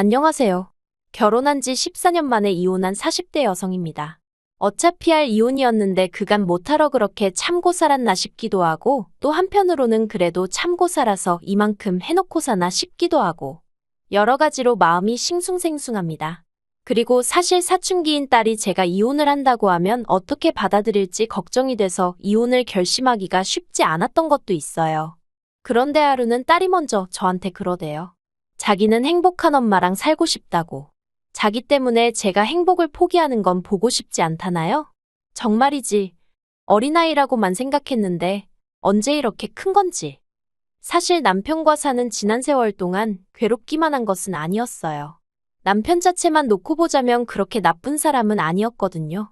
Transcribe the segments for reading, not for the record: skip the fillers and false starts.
안녕하세요. 결혼한 지 14년 만에 이혼한 40대 여성입니다. 어차피 할 이혼이었는데 그간 못하러 그렇게 참고 살았나 싶기도 하고 또 한편으로는 그래도 참고 살아서 이만큼 해놓고 사나 싶기도 하고 여러 가지로 마음이 싱숭생숭합니다. 그리고 사실 사춘기인 딸이 제가 이혼을 한다고 하면 어떻게 받아들일지 걱정이 돼서 이혼을 결심하기가 쉽지 않았던 것도 있어요. 그런데 하루는 딸이 먼저 저한테 그러대요. 자기는 행복한 엄마랑 살고 싶다고. 자기 때문에 제가 행복을 포기하는 건 보고 싶지 않다나요? 정말이지. 어린아이라고만 생각했는데 언제 이렇게 큰 건지. 사실 남편과 사는 지난 세월 동안 괴롭기만 한 것은 아니었어요. 남편 자체만 놓고 보자면 그렇게 나쁜 사람은 아니었거든요.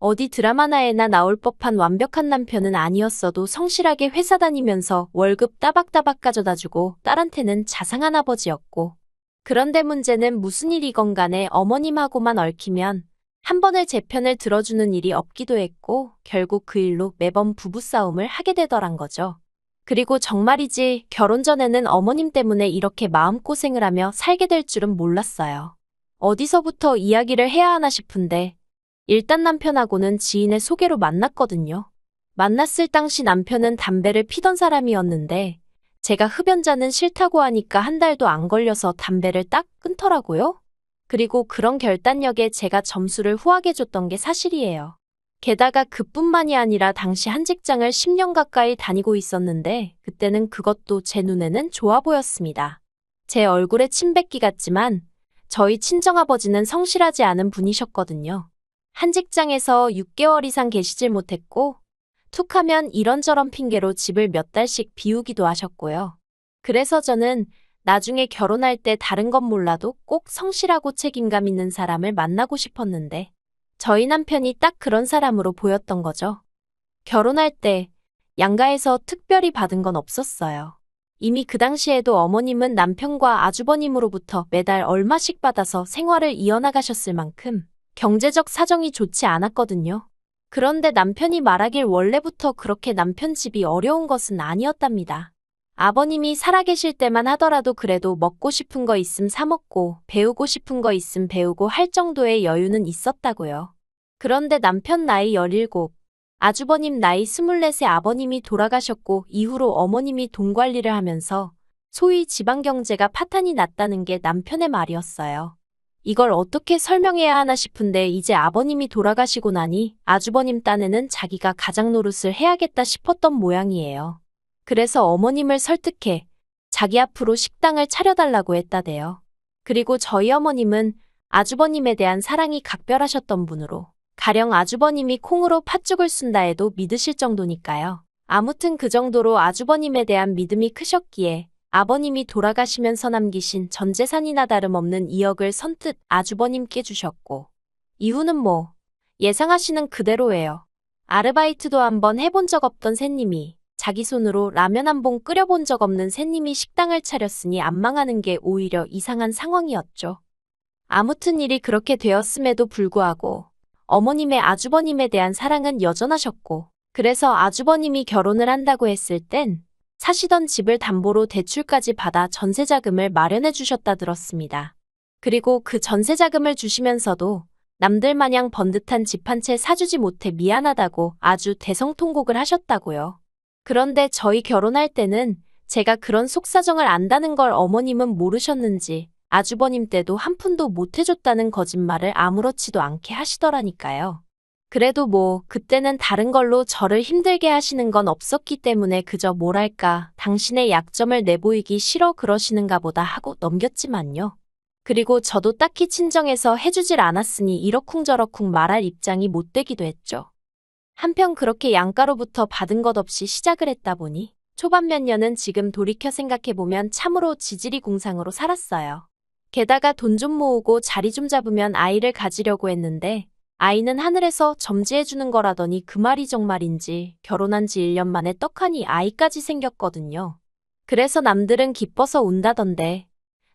어디 드라마나에나 나올 법한 완벽한 남편은 아니었어도 성실하게 회사 다니면서 월급 따박따박 가져다주고 딸한테는 자상한 아버지였고. 그런데 문제는 무슨 일이건 간에 어머님하고만 얽히면 한 번을 제 편을 들어주는 일이 없기도 했고 결국 그 일로 매번 부부싸움을 하게 되더란 거죠. 그리고 정말이지 결혼 전에는 어머님 때문에 이렇게 마음고생을 하며 살게 될 줄은 몰랐어요. 어디서부터 이야기를 해야 하나 싶은데 일단 남편하고는 지인의 소개로 만났거든요. 만났을 당시 남편은 담배를 피던 사람이었는데 제가 흡연자는 싫다고 하니까 한 달도 안 걸려서 담배를 딱 끊더라고요. 그리고 그런 결단력에 제가 점수를 후하게 줬던 게 사실이에요. 게다가 그뿐만이 아니라 당시 한 직장을 10년 가까이 다니고 있었는데 그때는 그것도 제 눈에는 좋아 보였습니다. 제 얼굴에 침 뱉기 같지만 저희 친정아버지는 성실하지 않은 분이셨거든요. 한 직장에서 6개월 이상 계시질 못했고 툭 하면 이런저런 핑계로 집을 몇 달씩 비우기도 하셨고요. 그래서 저는 나중에 결혼할 때 다른 건 몰라도 꼭 성실하고 책임감 있는 사람을 만나고 싶었는데 저희 남편이 딱 그런 사람으로 보였던 거죠. 결혼할 때 양가에서 특별히 받은 건 없었어요. 이미 그 당시에도 어머님은 남편과 아주버님으로부터 매달 얼마씩 받아서 생활을 이어나가셨을 만큼 경제적 사정이 좋지 않았거든요. 그런데 남편이 말하길 원래부터 그렇게 남편 집이 어려운 것은 아니었답니다. 아버님이 살아계실 때만 하더라도 그래도 먹고 싶은 거 있음 사 먹고 배우고 싶은 거 있음 배우고 할 정도의 여유는 있었다고요. 그런데 남편 나이 17, 아주버님 나이 24세 아버님이 돌아가셨고 이후로 어머님이 돈 관리를 하면서 소위 집안 경제가 파탄이 났다는 게 남편의 말이었어요. 이걸 어떻게 설명해야 하나 싶은데 이제 아버님이 돌아가시고 나니 아주버님 딴에는 자기가 가장 노릇을 해야겠다 싶었던 모양이에요. 그래서 어머님을 설득해 자기 앞으로 식당을 차려달라고 했다대요. 그리고 저희 어머님은 아주버님에 대한 사랑이 각별하셨던 분으로 가령 아주버님이 콩으로 팥죽을 쓴다 해도 믿으실 정도니까요. 아무튼 그 정도로 아주버님에 대한 믿음이 크셨기에 아버님이 돌아가시면서 남기신 전 재산이나 다름없는 2억을 선뜻 아주버님께 주셨고 이후는 뭐 예상하시는 그대로예요. 아르바이트도 한번 해본 적 없던 새님이 자기 손으로 라면 한 봉 끓여본 적 없는 새님이 식당을 차렸으니 안 망하는 게 오히려 이상한 상황이었죠. 아무튼 일이 그렇게 되었음에도 불구하고 어머님의 아주버님에 대한 사랑은 여전하셨고 그래서 아주버님이 결혼을 한다고 했을 땐 사시던 집을 담보로 대출까지 받아 전세자금을 마련해 주셨다 들었습니다. 그리고 그 전세자금을 주시면서도 남들 마냥 번듯한 집 한 채 사주지 못해 미안하다고 아주 대성통곡을 하셨다고요. 그런데 저희 결혼할 때는 제가 그런 속사정을 안다는 걸 어머님은 모르셨는지 아주버님 때도 한 푼도 못 해줬다는 거짓말을 아무렇지도 않게 하시더라니까요. 그래도 뭐 그때는 다른 걸로 저를 힘들게 하시는 건 없었기 때문에 그저 뭐랄까 당신의 약점을 내보이기 싫어 그러시는가 보다 하고 넘겼지만요. 그리고 저도 딱히 친정에서 해주질 않았으니 이러쿵저러쿵 말할 입장이 못 되기도 했죠. 한편 그렇게 양가로부터 받은 것 없이 시작을 했다 보니 초반 몇 년은 지금 돌이켜 생각해보면 참으로 지지리 공상으로 살았어요. 게다가 돈 좀 모으고 자리 좀 잡으면 아이를 가지려고 했는데 아이는 하늘에서 점지해주는 거라더니 그 말이 정말인지 결혼한 지 1년 만에 떡하니 아이까지 생겼거든요. 그래서 남들은 기뻐서 운다던데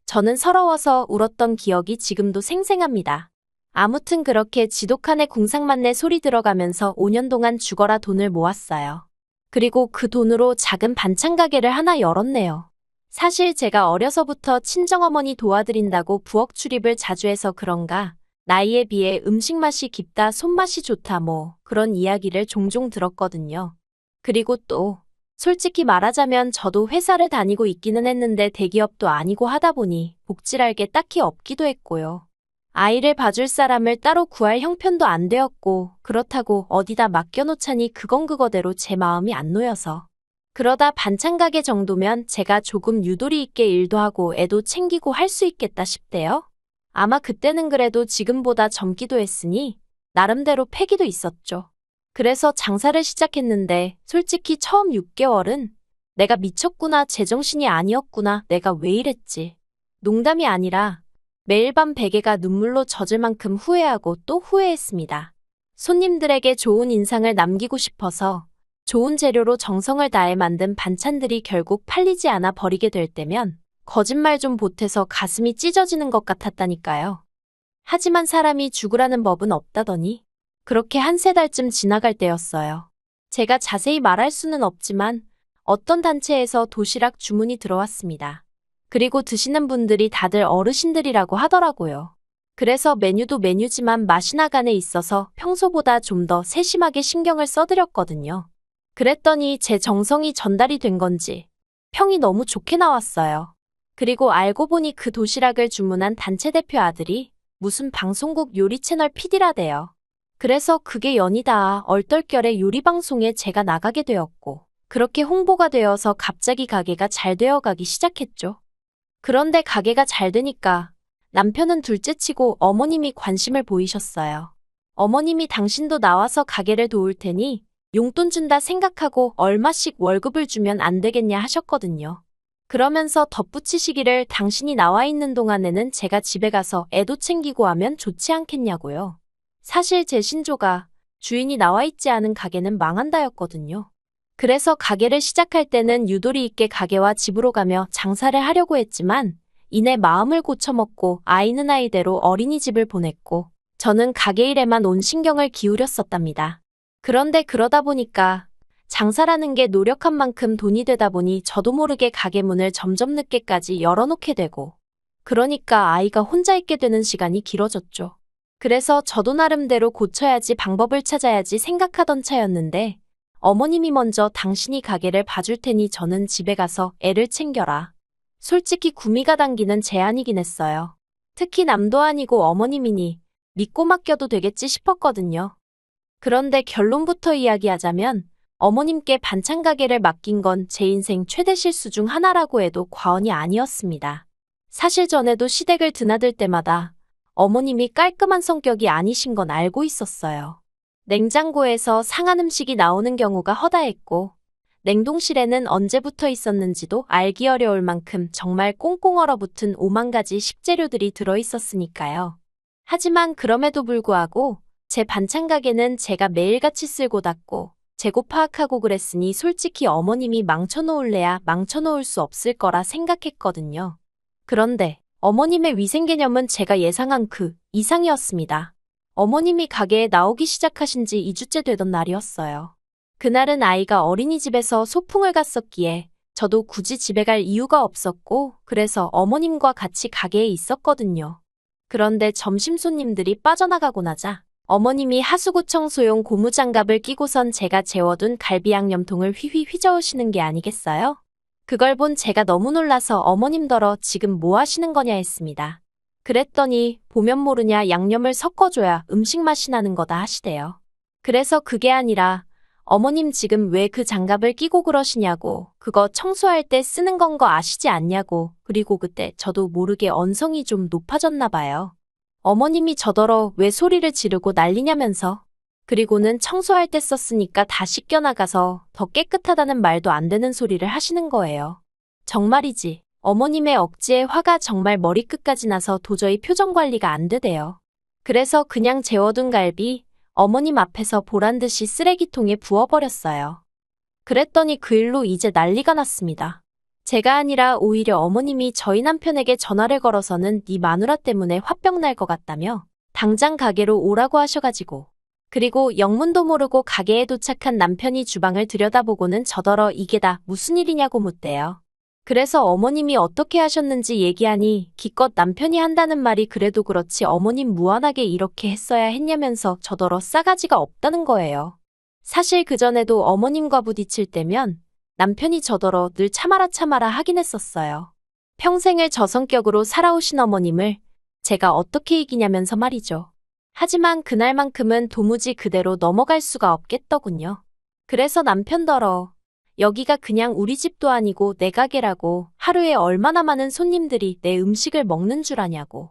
저는 서러워서 울었던 기억이 지금도 생생합니다. 아무튼 그렇게 지독한의 궁상만내 소리 들어가면서 5년 동안 죽어라 돈을 모았어요. 그리고 그 돈으로 작은 반찬 가게를 하나 열었네요. 사실 제가 어려서부터 친정어머니 도와드린다고 부엌 출입을 자주 해서 그런가 나이에 비해 음식 맛이 깊다, 손맛이 좋다 뭐 그런 이야기를 종종 들었거든요. 그리고 또 솔직히 말하자면 저도 회사를 다니고 있기는 했는데 대기업도 아니고 하다 보니 복지랄 게 딱히 없기도 했고요. 아이를 봐줄 사람을 따로 구할 형편도 안 되었고 그렇다고 어디다 맡겨놓자니 그건 그거대로 제 마음이 안 놓여서. 그러다 반찬 가게 정도면 제가 조금 유도리 있게 일도 하고 애도 챙기고 할 수 있겠다 싶대요. 아마 그때는 그래도 지금보다 젊기도 했으니 나름대로 패기도 있었죠. 그래서 장사를 시작했는데 솔직히 처음 6개월은 내가 미쳤구나, 제정신이 아니었구나, 내가 왜 이랬지. 농담이 아니라 매일 밤 베개가 눈물로 젖을 만큼 후회하고 또 후회했습니다. 손님들에게 좋은 인상을 남기고 싶어서 좋은 재료로 정성을 다해 만든 반찬들이 결국 팔리지 않아 버리게 될 때면 거짓말 좀 보태서 가슴이 찢어지는 것 같았다니까요. 하지만 사람이 죽으라는 법은 없다더니 그렇게 한 세 달쯤 지나갈 때였어요. 제가 자세히 말할 수는 없지만 어떤 단체에서 도시락 주문이 들어왔습니다. 그리고 드시는 분들이 다들 어르신들이라고 하더라고요. 그래서 메뉴도 메뉴지만 맛이 나간에 있어서 평소보다 좀 더 세심하게 신경을 써드렸거든요. 그랬더니 제 정성이 전달이 된 건지 평이 너무 좋게 나왔어요. 그리고 알고 보니 그 도시락을 주문한 단체 대표 아들이 무슨 방송국 요리 채널 PD라대요. 그래서 그게 연이다 얼떨결에 요리 방송에 제가 나가게 되었고 그렇게 홍보가 되어서 갑자기 가게가 잘 되어가기 시작했죠. 그런데 가게가 잘 되니까 남편은 둘째치고 어머님이 관심을 보이셨어요. 어머님이 당신도 나와서 가게를 도울 테니 용돈 준다 생각하고 얼마씩 월급을 주면 안 되겠냐 하셨거든요. 그러면서 덧붙이시기를 당신이 나와 있는 동안에는 제가 집에 가서 애도 챙기고 하면 좋지 않겠냐고요. 사실 제 신조가 주인이 나와 있지 않은 가게는 망한다였거든요. 그래서 가게를 시작할 때는 유도리 있게 가게와 집으로 가며 장사를 하려고 했지만 이내 마음을 고쳐먹고 아이는 아이대로 어린이집을 보냈고 저는 가게 일에만 온 신경을 기울였었답니다. 그런데 그러다 보니까 장사라는 게 노력한 만큼 돈이 되다 보니 저도 모르게 가게 문을 점점 늦게까지 열어놓게 되고 그러니까 아이가 혼자 있게 되는 시간이 길어졌죠. 그래서 저도 나름대로 고쳐야지 방법을 찾아야지 생각하던 차였는데 어머님이 먼저 당신이 가게를 봐줄 테니 저는 집에 가서 애를 챙겨라. 솔직히 구미가 당기는 제안이긴 했어요. 특히 남도 아니고 어머님이니 믿고 맡겨도 되겠지 싶었거든요. 그런데 결론부터 이야기하자면 어머님께 반찬 가게를 맡긴 건 제 인생 최대 실수 중 하나라고 해도 과언이 아니었습니다. 사실 전에도 시댁을 드나들 때마다 어머님이 깔끔한 성격이 아니신 건 알고 있었어요. 냉장고에서 상한 음식이 나오는 경우가 허다했고 냉동실에는 언제 붙어 있었는지도 알기 어려울 만큼 정말 꽁꽁 얼어붙은 5만 가지 식재료들이 들어있었으니까요. 하지만 그럼에도 불구하고 제 반찬 가게는 제가 매일같이 쓸고 닦고 재고 파악하고 그랬으니 솔직히 어머님이 망쳐놓을래야 망쳐놓을 수 없을 거라 생각했거든요. 그런데 어머님의 위생 개념은 제가 예상한 그 이상이었습니다. 어머님이 가게에 나오기 시작하신 지 2주째 되던 날이었어요. 그날은 아이가 어린이집에서 소풍을 갔었기에 저도 굳이 집에 갈 이유가 없었고 그래서 어머님과 같이 가게에 있었거든요. 그런데 점심 손님들이 빠져나가고 나자 어머님이 하수구청소용 고무장갑을 끼고선 제가 재워둔 갈비 양념통을 휘휘 휘저으시는 게 아니겠어요? 그걸 본 제가 너무 놀라서 어머님더러 지금 뭐 하시는 거냐 했습니다. 그랬더니 보면 모르냐 양념을 섞어줘야 음식 맛이 나는 거다 하시대요. 그래서 그게 아니라 어머님 지금 왜 그 장갑을 끼고 그러시냐고 그거 청소할 때 쓰는 건 거 아시지 않냐고 그리고 그때 저도 모르게 언성이 좀 높아졌나 봐요. 어머님이 저더러 왜 소리를 지르고 난리냐면서 그리고는 청소할 때 썼으니까 다 씻겨나가서 더 깨끗하다는 말도 안 되는 소리를 하시는 거예요. 정말이지 어머님의 억지에 화가 정말 머리끝까지 나서 도저히 표정 관리가 안 되대요. 그래서 그냥 재워둔 갈비 어머님 앞에서 보란듯이 쓰레기통에 부어버렸어요. 그랬더니 그 일로 이제 난리가 났습니다. 제가 아니라 오히려 어머님이 저희 남편에게 전화를 걸어서는 네 마누라 때문에 화병 날 것 같다며 당장 가게로 오라고 하셔가지고 그리고 영문도 모르고 가게에 도착한 남편이 주방을 들여다보고는 저더러 이게 다 무슨 일이냐고 묻대요. 그래서 어머님이 어떻게 하셨는지 얘기하니 기껏 남편이 한다는 말이 그래도 그렇지 어머님 무한하게 이렇게 했어야 했냐면서 저더러 싸가지가 없다는 거예요. 사실 그전에도 어머님과 부딪힐 때면 남편이 저더러 늘 참아라 참아라 하긴 했었어요. 평생을 저 성격으로 살아오신 어머님을 제가 어떻게 이기냐면서 말이죠. 하지만 그날만큼은 도무지 그대로 넘어갈 수가 없겠더군요. 그래서 남편더러 여기가 그냥 우리 집도 아니고 내 가게라고 하루에 얼마나 많은 손님들이 내 음식을 먹는 줄 아냐고.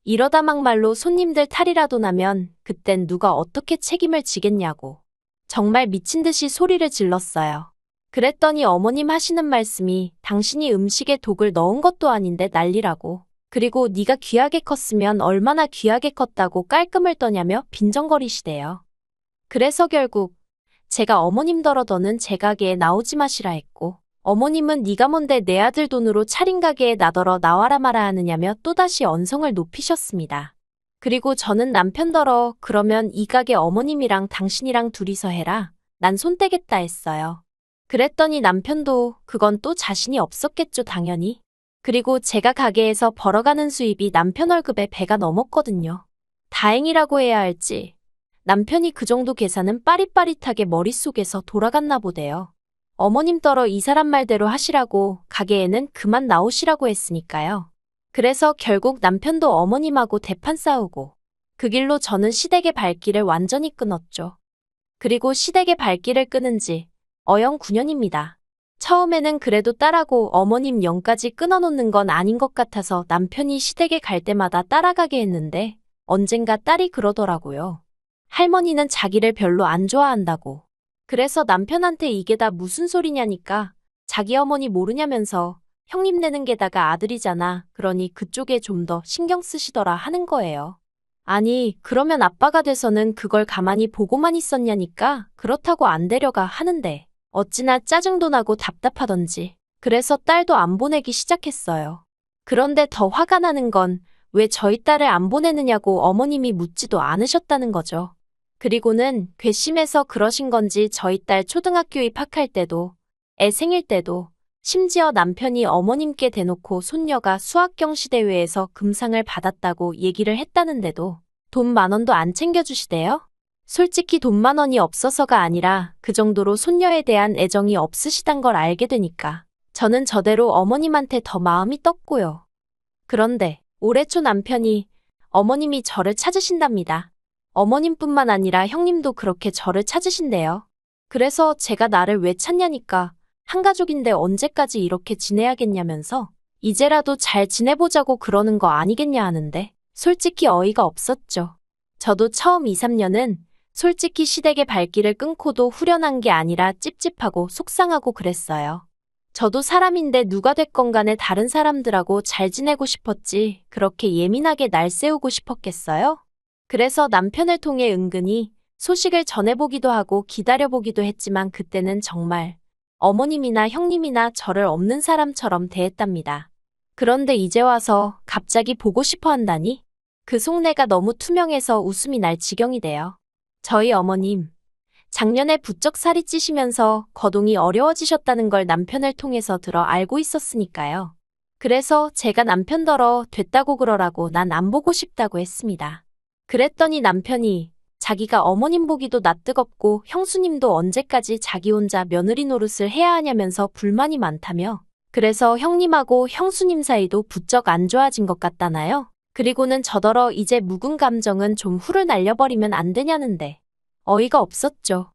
이러다 막말로 손님들 탈이라도 나면 그땐 누가 어떻게 책임을 지겠냐고. 정말 미친 듯이 소리를 질렀어요. 그랬더니 어머님 하시는 말씀이 당신이 음식에 독을 넣은 것도 아닌데 난리라고. 그리고 네가 귀하게 컸으면 얼마나 귀하게 컸다고 깔끔을 떠냐며 빈정거리시대요. 그래서 결국 제가 어머님더러 더는 제 가게에 나오지 마시라 했고 어머님은 네가 뭔데 내 아들 돈으로 차린 가게에 나더러 나와라 마라 하느냐며 또다시 언성을 높이셨습니다. 그리고 저는 남편더러 그러면 이 가게 어머님이랑 당신이랑 둘이서 해라. 난 손 떼겠다 했어요. 그랬더니 남편도 그건 또 자신이 없었겠죠 당연히. 그리고 제가 가게에서 벌어가는 수입이 남편 월급의 배가 넘었거든요. 다행이라고 해야 할지 남편이 그 정도 계산은 빠릿빠릿하게 머릿속에서 돌아갔나 보대요. 어머님 떨어 이 사람 말대로 하시라고 가게에는 그만 나오시라고 했으니까요. 그래서 결국 남편도 어머님하고 대판 싸우고 그 길로 저는 시댁의 발길을 완전히 끊었죠. 그리고 시댁의 발길을 끊은 지 어영 9년입니다. 처음에는 그래도 딸하고 어머님 영까지 끊어놓는 건 아닌 것 같아서 남편이 시댁에 갈 때마다 따라가게 했는데 언젠가 딸이 그러더라고요. 할머니는 자기를 별로 안 좋아한다고. 그래서 남편한테 이게 다 무슨 소리냐니까 자기 어머니 모르냐면서 형님 내는 게다가 아들이잖아. 그러니 그쪽에 좀 더 신경 쓰시더라 하는 거예요. 아니 그러면 아빠가 돼서는 그걸 가만히 보고만 있었냐니까 그렇다고 안 데려가 하는데 어찌나 짜증도 나고 답답하던지 그래서 딸도 안 보내기 시작했어요. 그런데 더 화가 나는 건 왜 저희 딸을 안 보내느냐고 어머님이 묻지도 않으셨다는 거죠. 그리고는 괘씸해서 그러신 건지 저희 딸 초등학교 입학할 때도 애 생일 때도 심지어 남편이 어머님께 대놓고 손녀가 수학경시대회에서 금상을 받았다고 얘기를 했다는데도 돈 10,000원도 안 챙겨주시대요? 솔직히 돈 10,000원이 없어서가 아니라 그 정도로 손녀에 대한 애정이 없으시단 걸 알게 되니까 저는 저대로 어머님한테 더 마음이 떴고요. 그런데 올해 초 남편이 어머님이 저를 찾으신답니다. 어머님뿐만 아니라 형님도 그렇게 저를 찾으신대요. 그래서 제가 나를 왜 찾냐니까 한 가족인데 언제까지 이렇게 지내야겠냐면서 이제라도 잘 지내보자고 그러는 거 아니겠냐 하는데 솔직히 어이가 없었죠. 저도 처음 2, 3년은 솔직히 시댁의 발길을 끊고도 후련한 게 아니라 찝찝하고 속상하고 그랬어요. 저도 사람인데 누가 됐건 간에 다른 사람들하고 잘 지내고 싶었지 그렇게 예민하게 날 세우고 싶었겠어요? 그래서 남편을 통해 은근히 소식을 전해보기도 하고 기다려보기도 했지만 그때는 정말 어머님이나 형님이나 저를 없는 사람처럼 대했답니다. 그런데 이제 와서 갑자기 보고 싶어 한다니? 그 속내가 너무 투명해서 웃음이 날 지경이 돼요. 저희 어머님, 작년에 부쩍 살이 찌시면서 거동이 어려워지셨다는 걸 남편을 통해서 들어 알고 있었으니까요. 그래서 제가 남편더러 됐다고 그러라고 난 안 보고 싶다고 했습니다. 그랬더니 남편이 자기가 어머님 보기도 낯뜨겁고 형수님도 언제까지 자기 혼자 며느리 노릇을 해야 하냐면서 불만이 많다며 그래서 형님하고 형수님 사이도 부쩍 안 좋아진 것 같다나요? 그리고는 저더러 이제 묵은 감정은 좀 훌을 날려버리면 안 되냐는데 어이가 없었죠.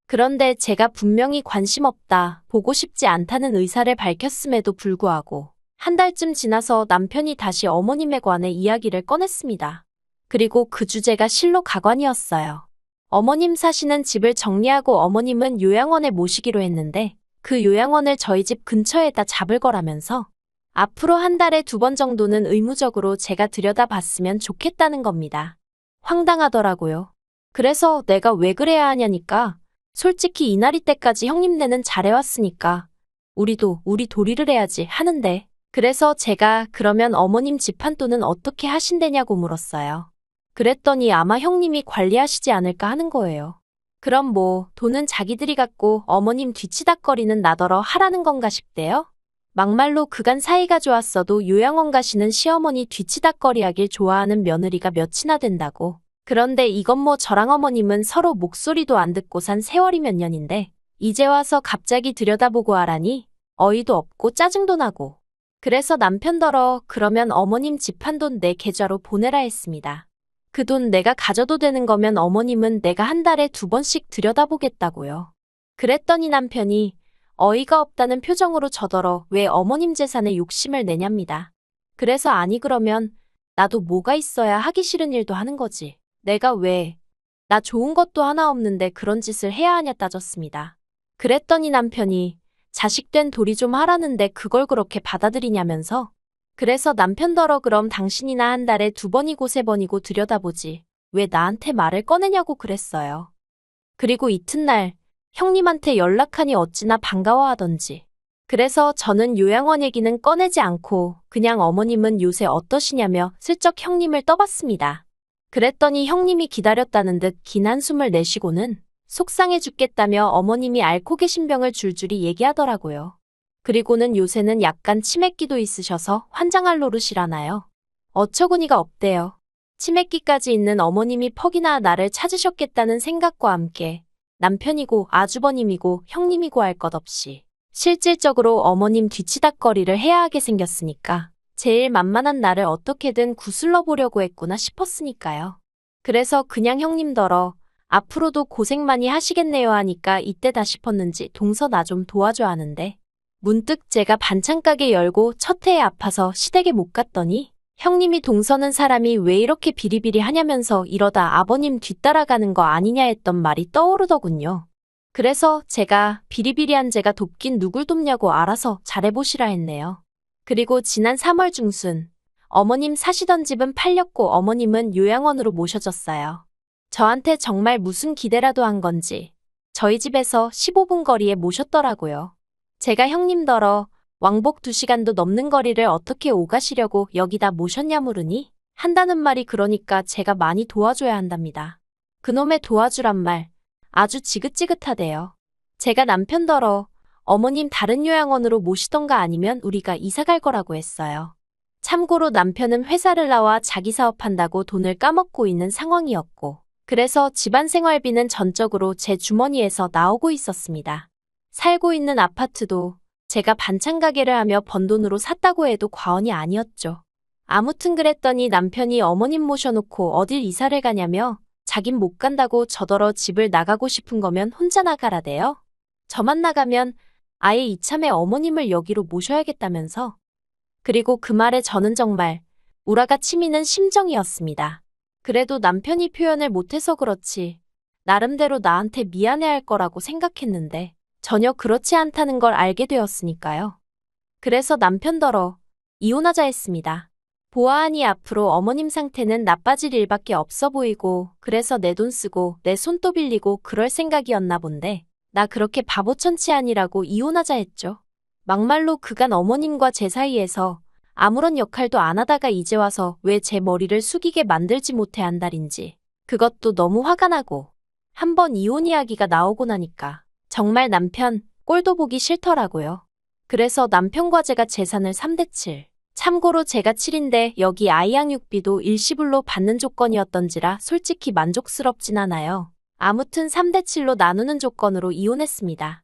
그런데 제가 분명히 관심 없다, 보고 싶지 않다는 의사를 밝혔음에도 불구하고 한 달쯤 지나서 남편이 다시 어머님에 관해 이야기를 꺼냈습니다. 그리고 그 주제가 실로 가관이었어요. 어머님 사시는 집을 정리하고 어머님은 요양원에 모시기로 했는데 그 요양원을 저희 집 근처에다 잡을 거라면서 앞으로 한 달에 2번 정도는 의무적으로 제가 들여다봤으면 좋겠다는 겁니다. 황당하더라고요. 그래서 내가 왜 그래야 하냐니까 솔직히 이날이 때까지 형님네는 잘해왔으니까 우리도 우리 도리를 해야지 하는데 그래서 제가 그러면 어머님 집안돈은 어떻게 하신대냐고 물었어요. 그랬더니 아마 형님이 관리하시지 않을까 하는 거예요. 그럼 뭐 돈은 자기들이 갖고 어머님 뒤치다꺼리는 나더러 하라는 건가 싶대요? 막말로 그간 사이가 좋았어도 요양원 가시는 시어머니 뒤치다꺼리하길 좋아하는 며느리가 몇이나 된다고. 그런데 이건 뭐 저랑 어머님은 서로 목소리도 안 듣고 산 세월이 몇 년인데 이제 와서 갑자기 들여다보고 하라니 어이도 없고 짜증도 나고. 그래서 남편더러 그러면 어머님 집 한 돈 내 계좌로 보내라 했습니다. 그 돈 내가 가져도 되는 거면 어머님은 내가 한 달에 2번씩 들여다보겠다고요. 그랬더니 남편이 어이가 없다는 표정으로 저더러 왜 어머님 재산에 욕심을 내냐입니다. 그래서 아니 그러면 나도 뭐가 있어야 하기 싫은 일도 하는 거지. 내가 왜, 나 좋은 것도 하나 없는데 그런 짓을 해야 하냐 따졌습니다. 그랬더니 남편이 자식된 도리 좀 하라는데 그걸 그렇게 받아들이냐면서. 그래서 남편더러 그럼 당신이나 한 달에 2번이고 3번이고 들여다보지. 왜 나한테 말을 꺼내냐고 그랬어요. 그리고 이튿날 형님한테 연락하니 어찌나 반가워하던지. 그래서 저는 요양원 얘기는 꺼내지 않고 그냥 어머님은 요새 어떠시냐며 슬쩍 형님을 떠봤습니다. 그랬더니 형님이 기다렸다는 듯 긴 한숨을 내쉬고는 속상해 죽겠다며 어머님이 앓고 계신 병을 줄줄이 얘기하더라고요. 그리고는 요새는 약간 치매기도 있으셔서 환장할 노릇이라나요. 어처구니가 없대요. 치매기까지 있는 어머님이 퍽이나 나를 찾으셨겠다는 생각과 함께 남편이고 아주버님이고 형님이고 할 것 없이 실질적으로 어머님 뒤치다꺼리를 해야 하게 생겼으니까 제일 만만한 나를 어떻게든 구슬러 보려고 했구나 싶었으니까요. 그래서 그냥 형님더러 앞으로도 고생 많이 하시겠네요 하니까 이때다 싶었는지 동서 나 좀 도와줘 하는데 문득 제가 반찬가게 열고 첫 해에 아파서 시댁에 못 갔더니 형님이 동서는 사람이 왜 이렇게 비리비리 하냐면서 이러다 아버님 뒤따라가는 거 아니냐 했던 말이 떠오르더군요. 그래서 제가 비리비리한 제가 돕긴 누굴 돕냐고 알아서 잘해보시라 했네요. 그리고 지난 3월 중순 어머님 사시던 집은 팔렸고 어머님은 요양원으로 모셔졌어요. 저한테 정말 무슨 기대라도 한 건지 저희 집에서 15분 거리에 모셨더라고요. 제가 형님더러 왕복 2시간도 넘는 거리를 어떻게 오가시려고 여기다 모셨냐 물으니 한다는 말이 그러니까 제가 많이 도와줘야 한답니다. 그놈의 도와주란 말 아주 지긋지긋하대요. 제가 남편더러 어머님 다른 요양원으로 모시던가 아니면 우리가 이사 갈 거라고 했어요. 참고로 남편은 회사를 나와 자기 사업한다고 돈을 까먹고 있는 상황이었고 그래서 집안 생활비는 전적으로 제 주머니에서 나오고 있었습니다. 살고 있는 아파트도 제가 반찬 가게를 하며 번 돈으로 샀다고 해도 과언이 아니었죠. 아무튼 그랬더니 남편이 어머님 모셔놓고 어딜 이사를 가냐며 자긴 못 간다고 저더러 집을 나가고 싶은 거면 혼자 나가라대요. 저만 나가면 아예 이참에 어머님을 여기로 모셔야겠다면서. 그리고 그 말에 저는 정말 우라가 치미는 심정이었습니다. 그래도 남편이 표현을 못해서 그렇지 나름대로 나한테 미안해할 거라고 생각했는데 전혀 그렇지 않다는 걸 알게 되었으니까요. 그래서 남편더러 이혼하자 했습니다. 보아하니 앞으로 어머님 상태는 나빠질 일밖에 없어 보이고 그래서 내 돈 쓰고 내 손 또 빌리고 그럴 생각이었나 본데 나 그렇게 바보천치 아니라고 이혼하자 했죠. 막말로 그간 어머님과 제 사이에서 아무런 역할도 안 하다가 이제 와서 왜 제 머리를 숙이게 만들지 못해 한 달인지 그것도 너무 화가 나고 한번 이혼 이야기가 나오고 나니까 정말 남편 꼴도 보기 싫더라고요. 그래서 남편과 제가 재산을 3대 7. 참고로 제가 7인데 여기 아이 양육비도 일시불로 받는 조건이었던지라 솔직히 만족스럽진 않아요. 아무튼 3대 7로 나누는 조건으로 이혼했습니다.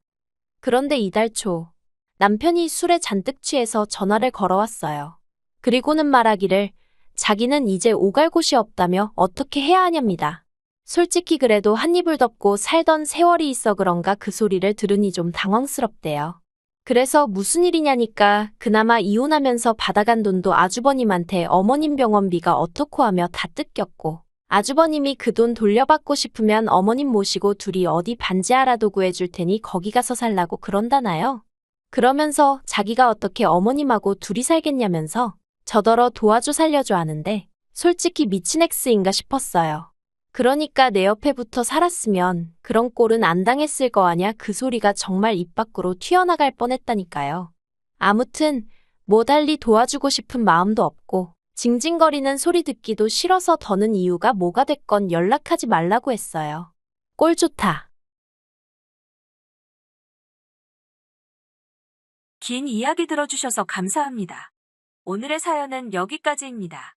그런데 이달 초 남편이 술에 잔뜩 취해서 전화를 걸어왔어요. 그리고는 말하기를 자기는 이제 오갈 곳이 없다며 어떻게 해야 하냐입니다. 솔직히 그래도 한 입을 덮고 살던 세월이 있어 그런가 그 소리를 들으니 좀 당황스럽대요. 그래서 무슨 일이냐니까 그나마 이혼하면서 받아간 돈도 아주버님한테 어머님 병원비가 어떻고 하며 다 뜯겼고 아주버님이 그 돈 돌려받고 싶으면 어머님 모시고 둘이 어디 반지 하라도 구해줄 테니 거기 가서 살라고 그런다나요. 그러면서 자기가 어떻게 어머님하고 둘이 살겠냐면서 저더러 도와줘 살려줘 하는데 솔직히 미친 X인가 싶었어요. 그러니까 내 옆에 붙어 살았으면 그런 꼴은 안 당했을 거 아냐 그 소리가 정말 입 밖으로 튀어나갈 뻔했다니까요. 아무튼 뭐 달리 도와주고 싶은 마음도 없고 징징거리는 소리 듣기도 싫어서 더는 이유가 뭐가 됐건 연락하지 말라고 했어요. 꼴 좋다. 긴 이야기 들어주셔서 감사합니다. 오늘의 사연은 여기까지입니다.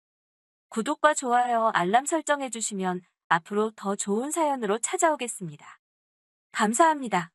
구독과 좋아요, 알람 설정해주시면 앞으로 더 좋은 사연으로 찾아오겠습니다. 감사합니다.